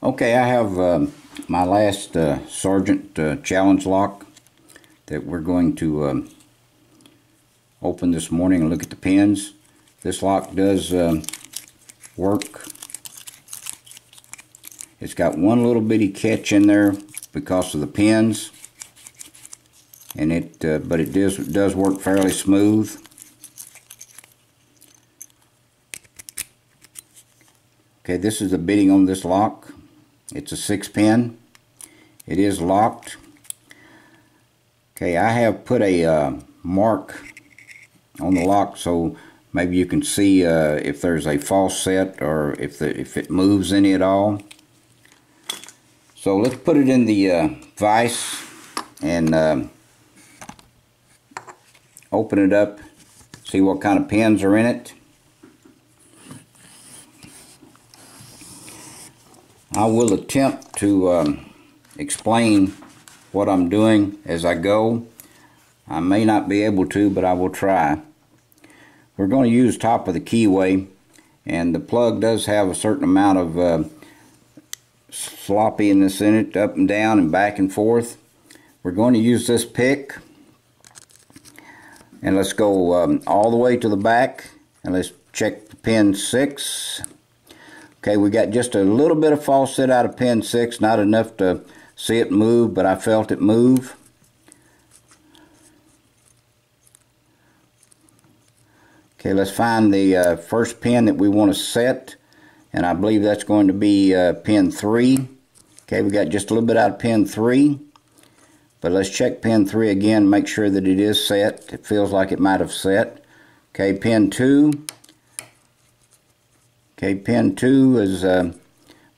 Okay, I have my last Sargent challenge lock that we're going to open this morning and look at the pins. This lock does work. It's got one little bitty catch in there because of the pins, and but it does work fairly smooth. Okay, this is the bitting on this lock. It's a 6-pin. It is locked. Okay, I have put a mark on the lock so maybe you can see if there's a false set or if it moves any at all. So let's put it in the vise and open it up, see what kind of pins are in it. I will attempt to explain what I'm doing as I go. I may not be able to, but I will try. We're going to use top of the keyway, and the plug does have a certain amount of sloppiness in it, up and down and back and forth. We're going to use this pick, and let's go all the way to the back, and let's check the pin 6. Okay, we got just a little bit of false set out of pin 6, not enough to see it move, but I felt it move. Okay, let's find the first pin that we want to set, and I believe that's going to be pin 3. Okay, we got just a little bit out of pin 3, but let's check pin 3 again, make sure that it is set. It feels like it might have set. Okay, pin 2. Okay, pin 2 is, I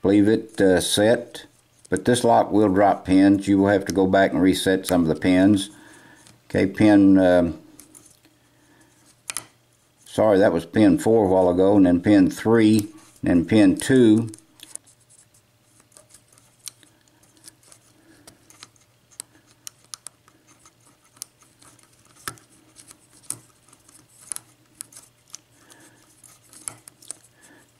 believe it set, but this lock will drop pins. You will have to go back and reset some of the pins. Okay, sorry, that was pin 4 a while ago, and then pin 3, and then pin 2.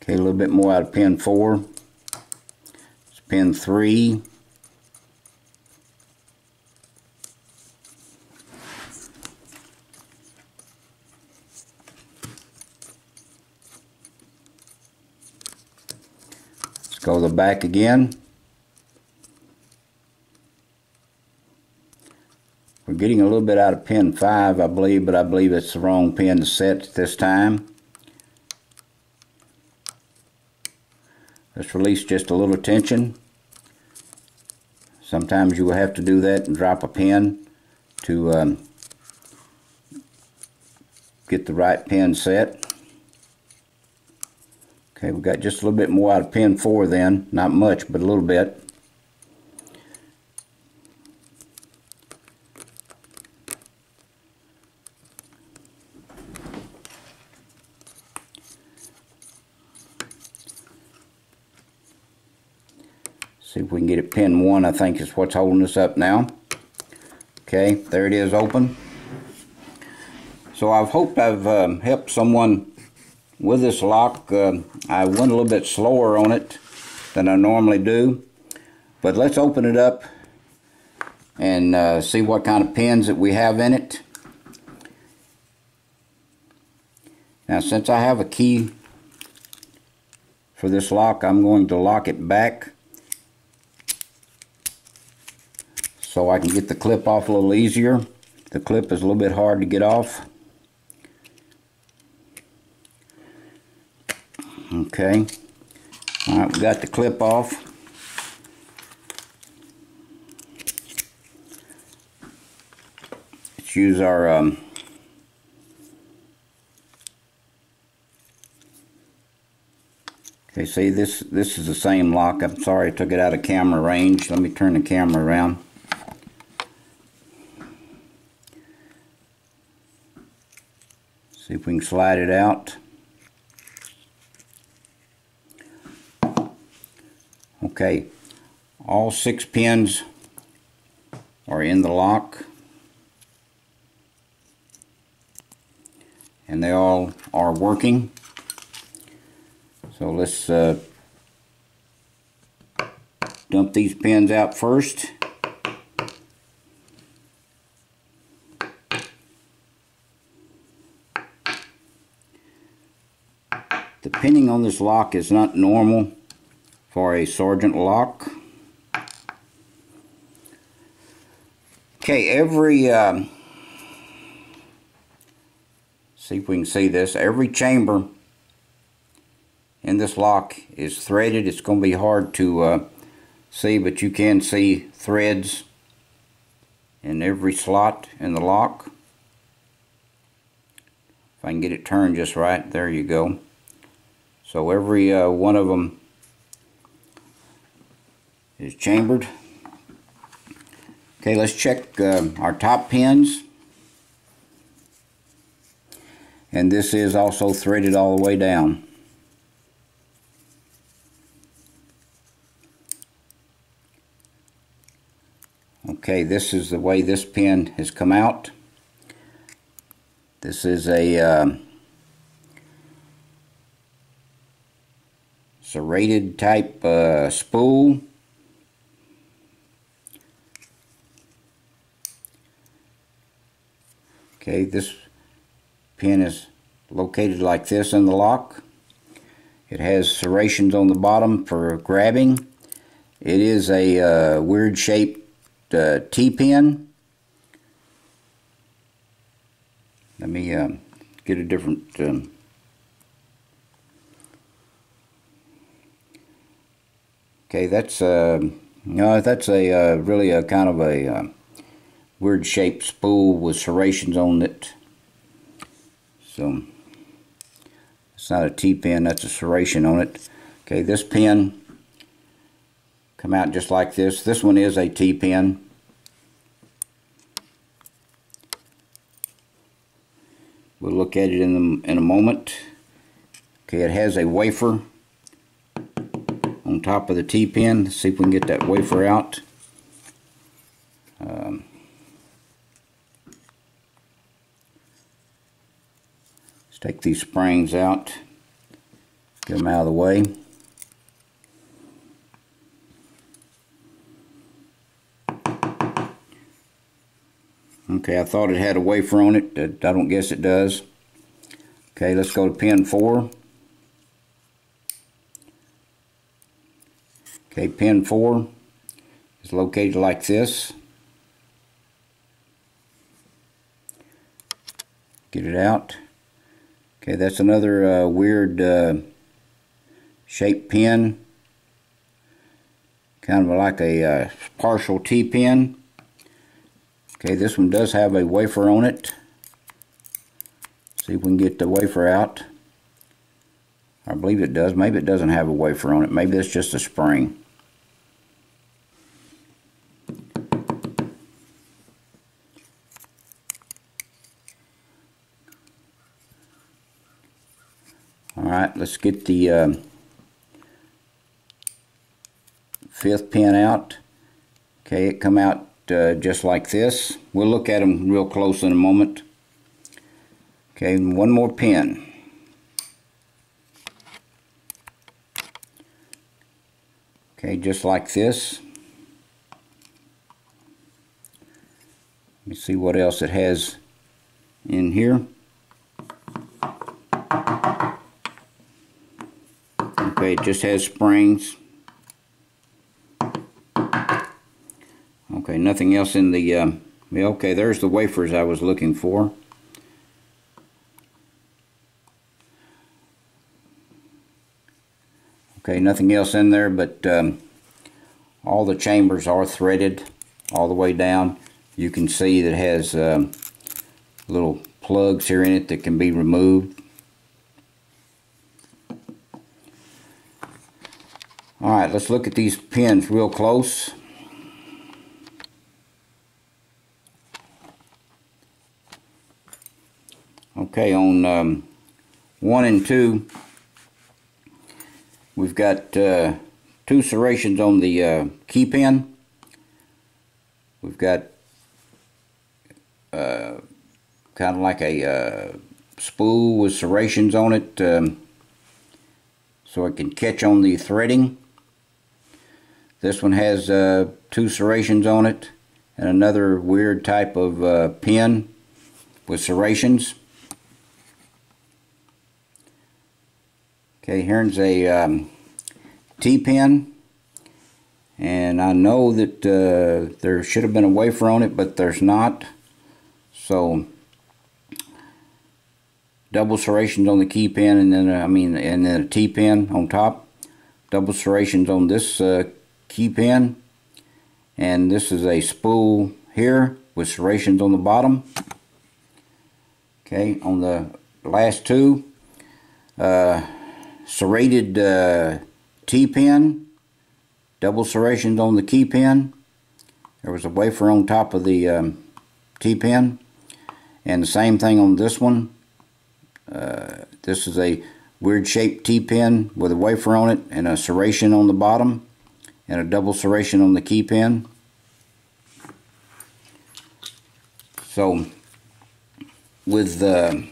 Okay, a little bit more out of pin 4. It's pin 3. Let's go to the back again. We're getting a little bit out of pin 5, I believe, but I believe it's the wrong pin to set at this time. Let's release just a little tension. Sometimes you will have to do that and drop a pin to get the right pin set. Okay, we got just a little bit more out of pin 4 then. Not much, but a little bit. See if we can get it pin 1, I think is what's holding us up now. Okay, there it is, open. So I hope I've helped someone with this lock. I went a little bit slower on it than I normally do. But let's open it up and see what kind of pins that we have in it. Now, since I have a key for this lock, I'm going to lock it back so I can get the clip off a little easier. The clip is a little bit hard to get off. Okay. Alright, we got the clip off. Let's use our okay, see, this is the same lock. I'm sorry I took it out of camera range. Let me turn the camera around. See if we can slide it out. Okay, all 6 pins are in the lock, and they all are working. So let's dump these pins out first. The pinning on this lock is not normal for a Sargent lock. Okay, see if we can see this, every chamber in this lock is threaded. It's going to be hard to see, but you can see threads in every slot in the lock. If I can get it turned just right, there you go. So every one of them is chambered. Okay, let's check our top pins. And this is also threaded all the way down. Okay, this is the way this pin has come out. This is a serrated type spool. Okay, this pin is located like this in the lock. It has serrations on the bottom for grabbing. It is a weird shaped T-pin. Let me get a different okay, that's no, that's a really a kind of a weird shaped spool with serrations on it. So it's not a T-pin, that's a serration on it. Okay, this pin come out just like this. This one is a T-pin. We'll look at it in a moment. Okay, it has a wafer on top of the T-pin. Let's see if we can get that wafer out. Let's take these springs out, get them out of the way. Okay, I thought it had a wafer on it. I don't guess it does. Okay, let's go to pin 4. Okay, pin 4 is located like this. Get it out. Okay, that's another weird shaped pin. Kind of like a partial T-pin. Okay, this one does have a wafer on it. See if we can get the wafer out. I believe it does. Maybe it doesn't have a wafer on it. Maybe it's just a spring. Alright, let's get the 5th pin out. Okay, it come out just like this. We'll look at them real close in a moment. Okay, one more pin. Okay, just like this. Let me see what else it has in here. Okay, it just has springs. Okay, nothing else in the, okay, there's the wafers I was looking for. Okay, nothing else in there, but all the chambers are threaded all the way down. You can see that it has little plugs here in it that can be removed. Alright, let's look at these pins real close. Okay, on 1 and 2, we've got 2 serrations on the key pin. We've got kind of like a spool with serrations on it so it can catch on the threading. This one has 2 serrations on it and another weird type of pin with serrations. Okay, here's a T-pin, and I know that there should have been a wafer on it, but there's not. So double serrations on the key pin, and then and then a T-pin on top. Double serrations on this key pin, and this is a spool here with serrations on the bottom. Okay, on the last 2, serrated T-pin, double serrations on the key pin. There was a wafer on top of the T-pin, and the same thing on this one. This is a weird shaped T-pin with a wafer on it and a serration on the bottom and a double serration on the key pin. So with let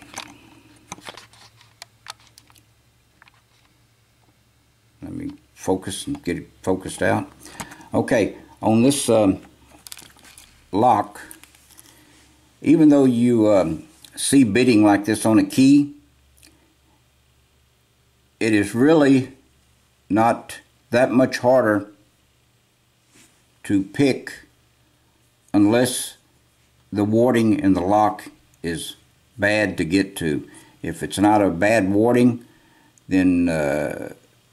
me focus and get it focused out. Okay, on this lock, even though you see bitting like this on a key, it is really not that much harder to pick unless the warding in the lock is bad to get to. If it's not a bad warding, then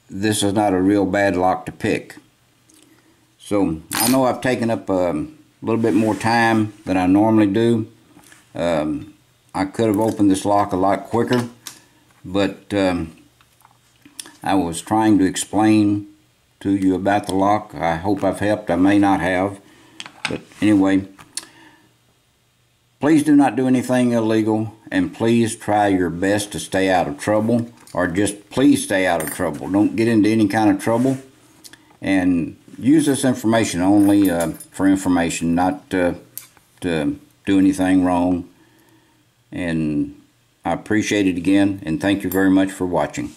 this is not a real bad lock to pick. So I know I've taken up a little bit more time than I normally do. I could have opened this lock a lot quicker, but I was trying to explain to you about the lock. I hope I've helped. I may not have, but anyway, please do not do anything illegal, and please try your best to stay out of trouble, or just please stay out of trouble. Don't get into any kind of trouble, and use this information only for information, not to do anything wrong. And I appreciate it again, and thank you very much for watching.